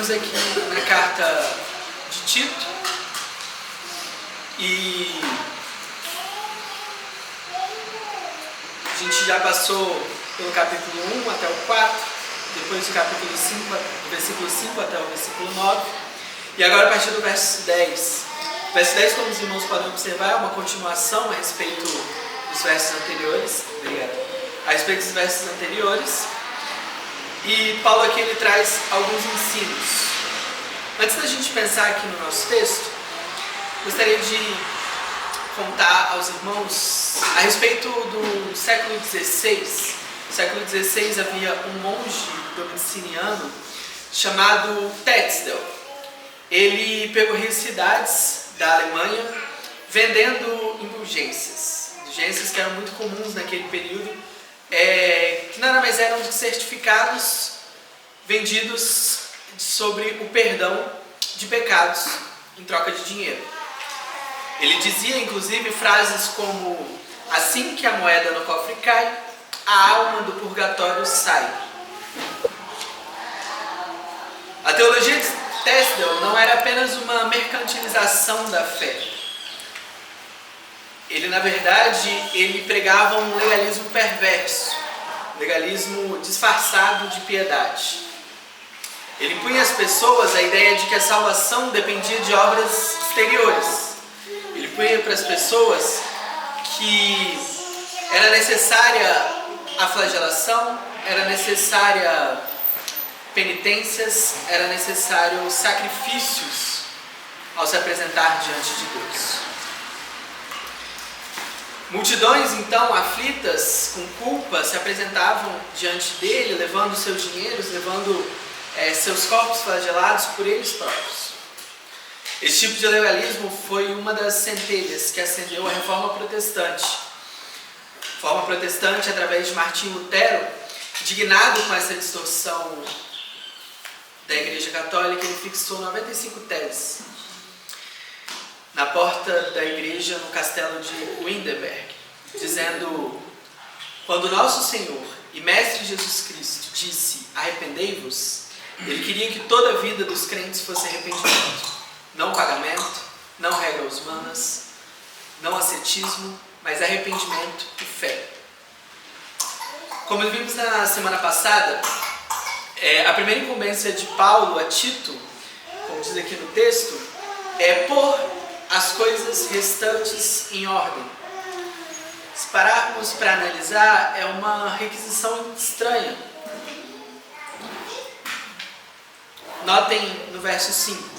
estamos aqui na carta de Tito e a gente já passou pelo capítulo 1 até o 4, depois do capítulo 5, do versículo 5 até o versículo 9, e agora a partir do verso 10. O verso 10, como os irmãos podem observar, é uma continuação a respeito dos versos anteriores. A respeito dos versos anteriores. E Paulo aqui ele traz alguns ensinos. Antes da gente pensar aqui no nosso texto, gostaria de contar aos irmãos a respeito do século XVI. No século XVI havia um monge domitiniano chamado Tetzel. Ele percorria cidades da Alemanha vendendo indulgências que eram muito comuns naquele período, que nada mais eram do que certificados vendidos sobre o perdão de pecados em troca de dinheiro. Ele dizia inclusive frases como: assim que a moeda no cofre cai, a alma do purgatório sai. A teologia de Tetzel não era apenas uma mercantilização da fé. Ele, na verdade, ele pregava um legalismo perverso, legalismo disfarçado de piedade. Ele impunha às pessoas a ideia de que a salvação dependia de obras exteriores. Ele impunha para as pessoas que era necessária a flagelação, era necessária penitências, era necessário sacrifícios ao se apresentar diante de Deus. Multidões, então, aflitas, com culpa, se apresentavam diante dele, levando seus dinheiros, levando seus corpos flagelados por eles próprios. Esse tipo de legalismo foi uma das centelhas que acendeu a Reforma Protestante. A Reforma Protestante, através de Martinho Lutero, indignado com essa distorção da Igreja Católica, ele fixou 95 teses na porta da igreja no castelo de Wittenberg, dizendo: quando nosso Senhor e Mestre Jesus Cristo disse arrependei-vos, ele queria que toda a vida dos crentes fosse arrependimento, não pagamento, não regras humanas, não ascetismo, mas arrependimento e fé. Como vimos na semana passada, a primeira incumbência de Paulo a Tito, como diz aqui no texto, é pôr as coisas restantes em ordem. Se pararmos para analisar, é uma requisição estranha. Notem no verso 5: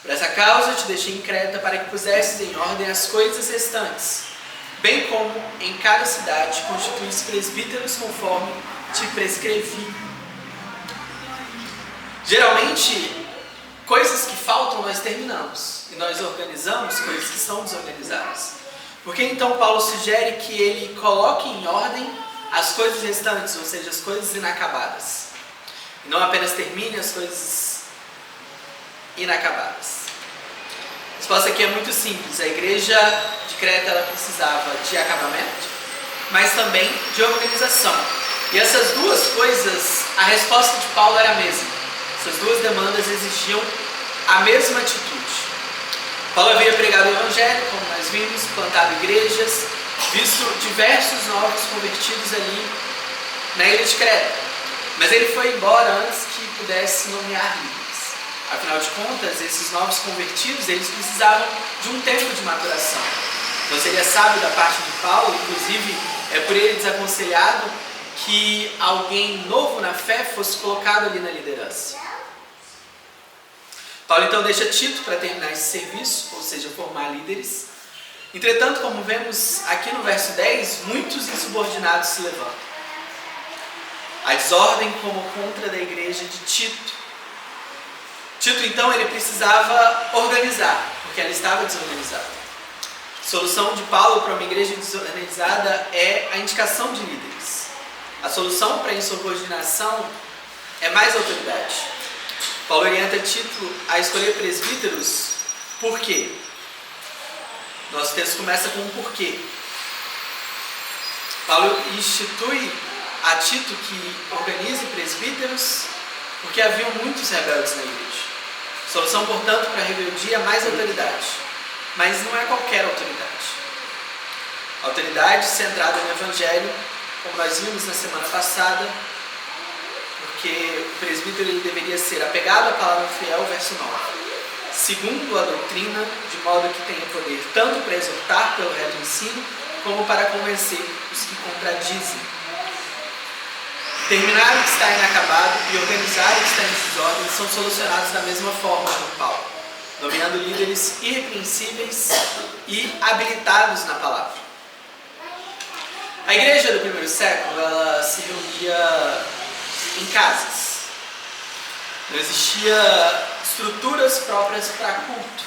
por essa causa te deixei em Creta, para que pusesses em ordem as coisas restantes, bem como em cada cidade constituísse presbíteros conforme te prescrevi. Geralmente, coisas que faltam nós terminamos, e nós organizamos coisas que são desorganizadas. Por que então Paulo sugere que ele coloque em ordem as coisas restantes, ou seja, as coisas inacabadas, e não apenas termine as coisas inacabadas? A resposta aqui é muito simples. A igreja de Creta ela precisava de acabamento, mas também de organização. E essas duas coisas, a resposta de Paulo era a mesma. Essas duas demandas exigiam a mesma atitude. Paulo havia pregado o Evangelho, como nós vimos, plantado igrejas, visto diversos novos convertidos ali na ilha de Creta. Mas ele foi embora antes que pudesse nomear líderes. Afinal de contas, esses novos convertidos, eles precisavam de um tempo de maturação. Então seria sábio da parte de Paulo, inclusive é por ele desaconselhado, que alguém novo na fé fosse colocado ali na liderança. Paulo então deixa Tito para terminar esse serviço, ou seja, formar líderes. Entretanto, como vemos aqui no verso 10, muitos insubordinados se levantam. A desordem como contra da igreja de Tito. Tito então ele precisava organizar, porque ela estava desorganizada. A solução de Paulo para uma igreja desorganizada é a indicação de líderes. A solução para a insubordinação é mais autoridade. Paulo orienta Tito a escolher presbíteros. Por quê? Nosso texto começa com um porquê. Paulo institui a Tito que organize presbíteros porque haviam muitos rebeldes na igreja. Solução, portanto, para a rebeldia é mais autoridade, mas não é qualquer autoridade. Autoridade centrada no Evangelho, como nós vimos na semana passada, porque o presbítero ele deveria ser apegado à palavra fiel, verso 9. Segundo a doutrina, de modo que tenha poder tanto para exortar pelo reto ensino, como para convencer os que contradizem. Terminar o que está inacabado e organizar o que está em desordem são solucionados da mesma forma por Paulo, nomeando líderes irrepreensíveis e habilitados na palavra. A igreja do primeiro século, ela se reunia em casas. Não existia estruturas próprias para culto,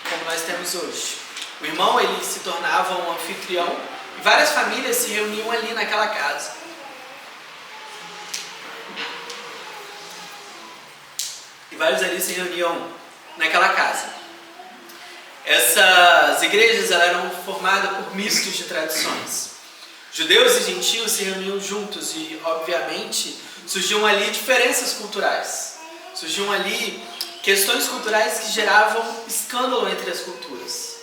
como nós temos hoje. O irmão, ele se tornava um anfitrião e várias famílias se reuniam ali naquela casa. E vários ali se reuniam naquela casa. Essas igrejas eram formadas por mistos de tradições. Judeus e gentios se reuniam juntos e, obviamente, surgiam ali diferenças culturais. Surgiam ali questões culturais que geravam escândalo entre as culturas.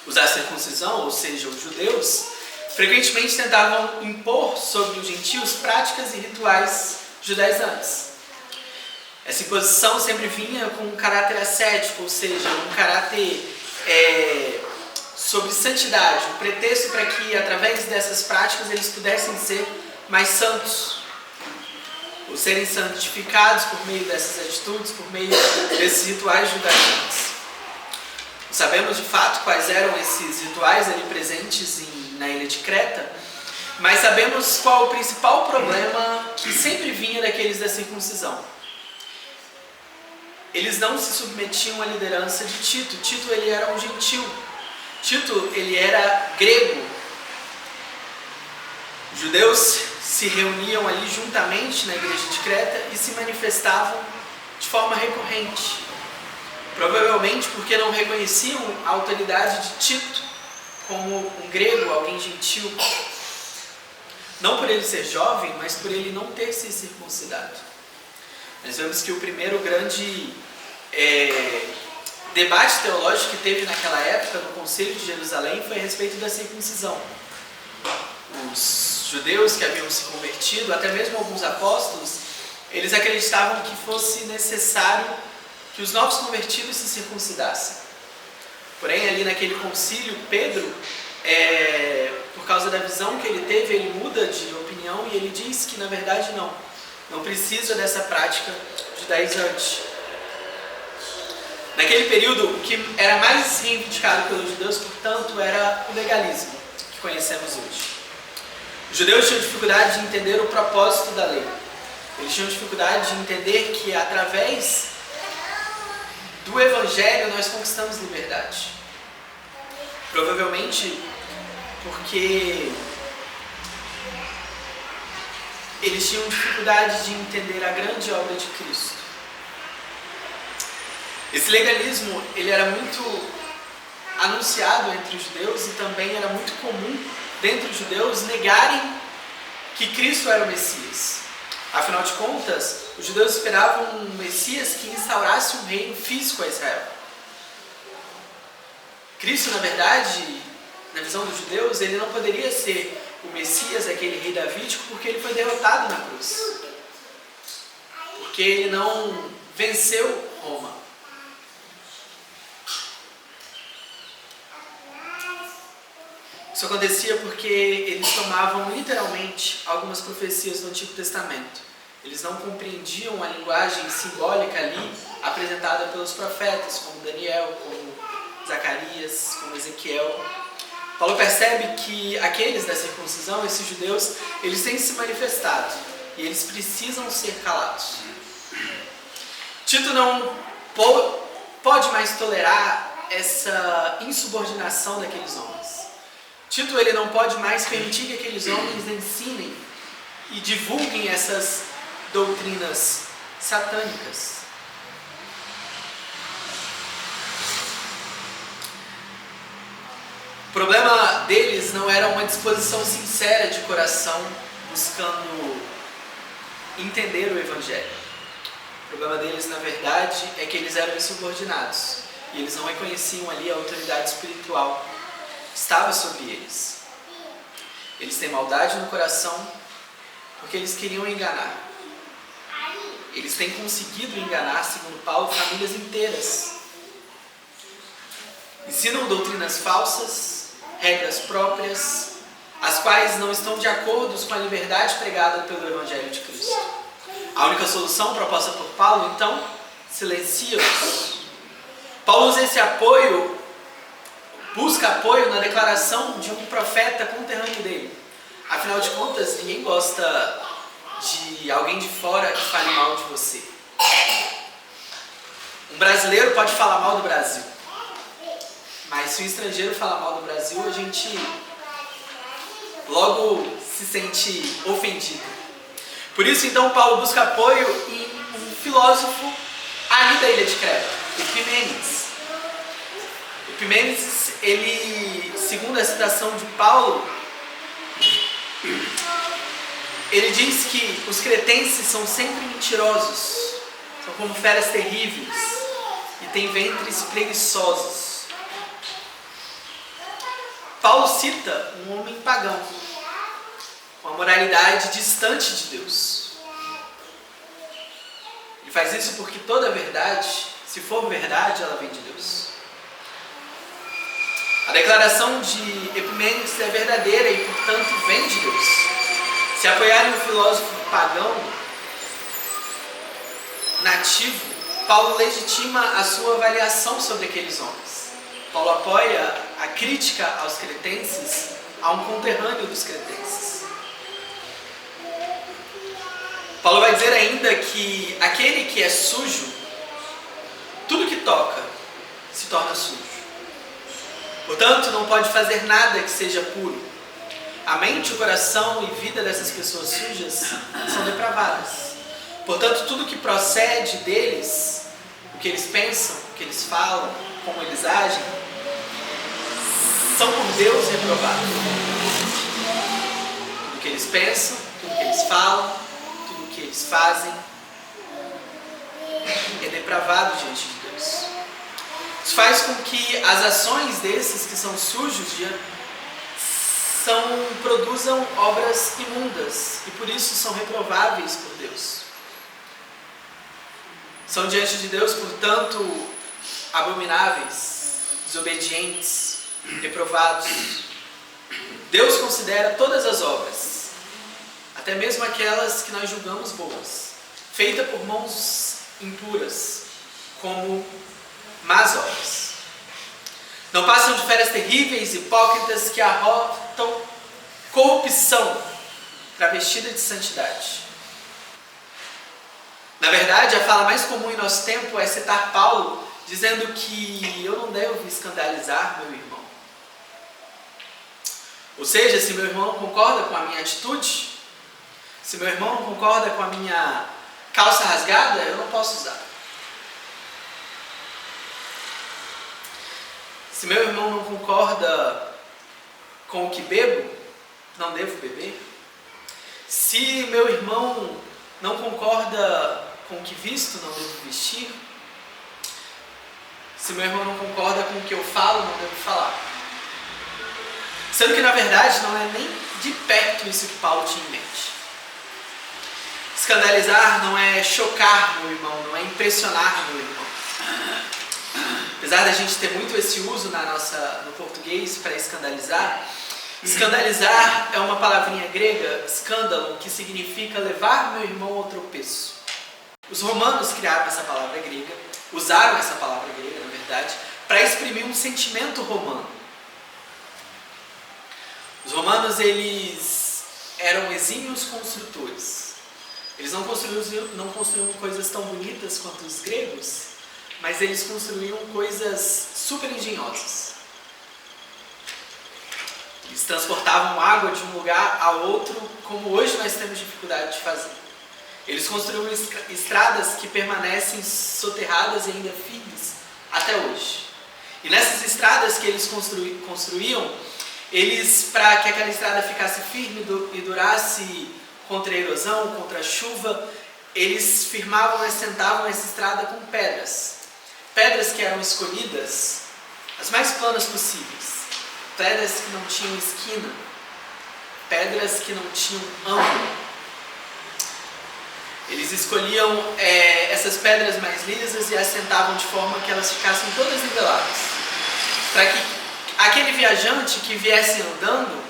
Os da circuncisão, ou seja, os judeus, frequentemente tentavam impor sobre os gentios práticas e rituais judaizantes. Essa imposição sempre vinha com um caráter ascético, ou seja, um caráter sobre santidade, um pretexto para que, através dessas práticas, eles pudessem ser mais santos, ou serem santificados por meio dessas atitudes, por meio desses rituais judaicos. Sabemos de fato quais eram esses rituais ali presentes na ilha de Creta, mas sabemos qual o principal problema que sempre vinha daqueles da circuncisão. Eles não se submetiam à liderança de Tito. Tito, ele era um gentil. Tito, ele era grego. Os judeus se reuniam ali juntamente na igreja de Creta e se manifestavam de forma recorrente. Provavelmente porque não reconheciam a autoridade de Tito como um grego, alguém gentil. Não por ele ser jovem, mas por ele não ter se circuncidado. Nós vemos que o primeiro grande debate teológico que teve naquela época no Concílio de Jerusalém foi a respeito da circuncisão. Os judeus que haviam se convertido, até mesmo alguns apóstolos, eles acreditavam que fosse necessário que os novos convertidos se circuncidassem. Porém, ali naquele concílio, Pedro, por causa da visão que ele teve, ele muda de opinião e ele diz que, na verdade, não precisa dessa prática judaizante. Naquele período, o que era mais reivindicado pelos judeus, portanto, era o legalismo, que conhecemos hoje. Os judeus tinham dificuldade de entender o propósito da lei. Eles tinham dificuldade de entender que, através do Evangelho, nós conquistamos liberdade. Provavelmente porque eles tinham dificuldade de entender a grande obra de Cristo. Esse legalismo, ele era muito anunciado entre os judeus e também era muito comum dentre os judeus negarem que Cristo era o Messias. Afinal de contas, os judeus esperavam um Messias que instaurasse um reino físico a Israel. Cristo, na verdade, na visão dos judeus, ele não poderia ser o Messias, aquele rei davídico, porque ele foi derrotado na cruz. Porque ele não venceu Roma. Isso acontecia porque eles tomavam literalmente algumas profecias do Antigo Testamento. Eles não compreendiam a linguagem simbólica ali apresentada pelos profetas, como Daniel, como Zacarias, como Ezequiel. Paulo percebe que aqueles da circuncisão, esses judeus, eles têm se manifestado e eles precisam ser calados. Tito não pode mais tolerar essa insubordinação daqueles homens. Tito, ele não pode mais permitir que aqueles homens ensinem e divulguem essas doutrinas satânicas. O problema deles não era uma disposição sincera de coração buscando entender o Evangelho. O problema deles, na verdade, é que eles eram insubordinados e eles não reconheciam ali a autoridade espiritual que estava sobre eles. Eles têm maldade no coração porque eles queriam enganar. Eles têm conseguido enganar, segundo Paulo, famílias inteiras. Ensinam doutrinas falsas, regras próprias, as quais não estão de acordo com a liberdade pregada pelo Evangelho de Cristo. A única solução proposta por Paulo, então, silencia-os. Paulo usa esse apoio, busca apoio na declaração de um profeta conterrâneo dele. Afinal de contas, ninguém gosta de alguém de fora que fale mal de você. Um brasileiro pode falar mal do Brasil, mas se um estrangeiro falar mal do Brasil, a gente logo se sente ofendido. Por isso, então, Paulo busca apoio em um filósofo ali da ilha de Creta, Epimênides. Epimênides, ele, segundo a citação de Paulo, ele diz que os cretenses são sempre mentirosos, são como feras terríveis e têm ventres preguiçosos. Paulo cita um homem pagão, com a moralidade distante de Deus. Ele faz isso porque toda verdade, se for verdade, ela vem de Deus. A declaração de Epimênides é verdadeira e, portanto, vem de Deus. Se apoiarem um filósofo pagão, nativo, Paulo legitima a sua avaliação sobre aqueles homens. Paulo apoia a crítica aos cretenses a um conterrâneo dos cretenses. Paulo vai dizer ainda que aquele que é sujo, tudo que toca se torna sujo. Portanto, não pode fazer nada que seja puro. A mente, o coração e vida dessas pessoas sujas são depravadas. Portanto, tudo que procede deles, o que eles pensam, o que eles falam, como eles agem, são por Deus reprovados. Tudo que eles pensam, tudo que eles falam, tudo que eles fazem é depravado diante de Deus. Isso faz com que as ações desses que são sujos produzam obras imundas e por isso são reprováveis por Deus. São diante de Deus, portanto, abomináveis, desobedientes, reprovados. Deus considera todas as obras, até mesmo aquelas que nós julgamos boas, feitas por mãos impuras, como más obras. Não passam de feras terríveis, hipócritas que arrotam corrupção travestida de santidade. Na verdade, a fala mais comum em nosso tempo é citar Paulo dizendo que eu não devo escandalizar meu irmão. Ou seja, se meu irmão não concorda com a minha atitude, se meu irmão não concorda com a minha calça rasgada, eu não posso usar. Se meu irmão não concorda com o que bebo, não devo beber. Se meu irmão não concorda com o que visto, não devo vestir. Se meu irmão não concorda com o que eu falo, não devo falar. Sendo que, na verdade, não é nem de perto isso que Paulo tinha em mente. Escandalizar não é chocar meu irmão, não é impressionar meu irmão. Apesar da gente ter muito esse uso no português para escandalizar, escandalizar é uma palavrinha grega, escândalo, que significa levar meu irmão ao tropeço. Os romanos criaram essa palavra grega, usaram essa palavra grega, na verdade, para exprimir um sentimento romano. Os romanos, eles eram exímios construtores. Eles não construíam coisas tão bonitas quanto os gregos, mas eles construíam coisas super engenhosas. Eles transportavam água de um lugar a outro, como hoje nós temos dificuldade de fazer. Eles construíam estradas que permanecem soterradas e ainda firmes até hoje. E nessas estradas que eles construíam, para que aquela estrada ficasse firme e durasse contra a erosão, contra a chuva, eles firmavam e assentavam essa estrada com pedras. Pedras que eram escolhidas as mais planas possíveis. Pedras que não tinham esquina. Pedras que não tinham ângulo. Eles escolhiam essas pedras mais lisas e assentavam de forma que elas ficassem todas niveladas. Para que aquele viajante que viesse andando,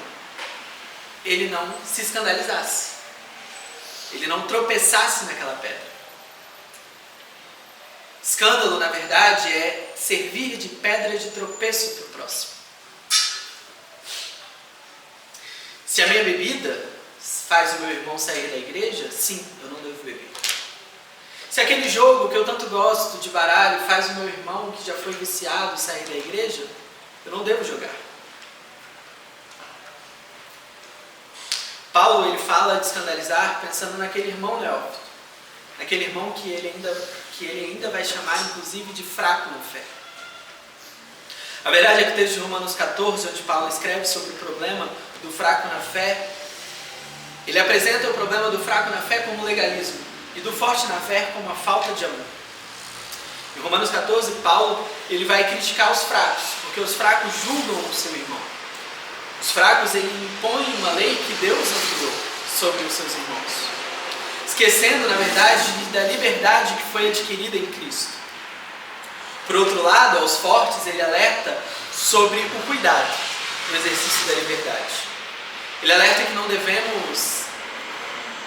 ele não se escandalizasse. Ele não tropeçasse naquela pedra. Escândalo, na verdade, é servir de pedra de tropeço para o próximo. Se a minha bebida faz o meu irmão sair da igreja, sim, eu não devo beber. Se aquele jogo que eu tanto gosto de baralho faz o meu irmão que já foi viciado sair da igreja, eu não devo jogar. Paulo, ele fala de escandalizar pensando naquele irmão neófito, naquele irmão que ele ainda vai chamar, inclusive, de fraco na fé. A verdade é que o texto de Romanos 14, onde Paulo escreve sobre o problema do fraco na fé, ele apresenta o problema do fraco na fé como legalismo e do forte na fé como a falta de amor. Em Romanos 14, Paulo ele vai criticar os fracos, porque os fracos julgam o seu irmão. Os fracos ele impõem uma lei que Deus ampliou sobre os seus irmãos, esquecendo, na verdade, da liberdade que foi adquirida em Cristo. Por outro lado, aos fortes ele alerta sobre o cuidado no exercício da liberdade. Ele alerta que não devemos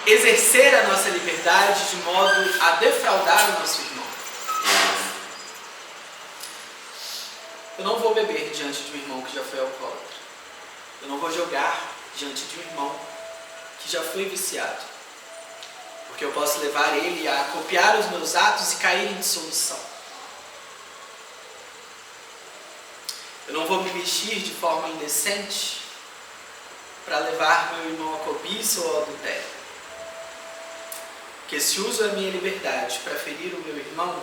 exercer a nossa liberdade de modo a defraudar o nosso irmão. Eu não vou beber diante de um irmão que já foi alcoólatra. Eu não vou jogar diante de um irmão que já foi viciado. Porque eu posso levar ele a copiar os meus atos e cair em dissolução. Eu não vou me vestir de forma indecente para levar meu irmão a cobiça ou ao adultério. Porque se uso a minha liberdade para ferir o meu irmão,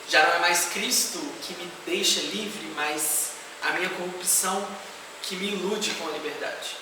já não é mais Cristo que me deixa livre, mas a minha corrupção que me ilude com a liberdade.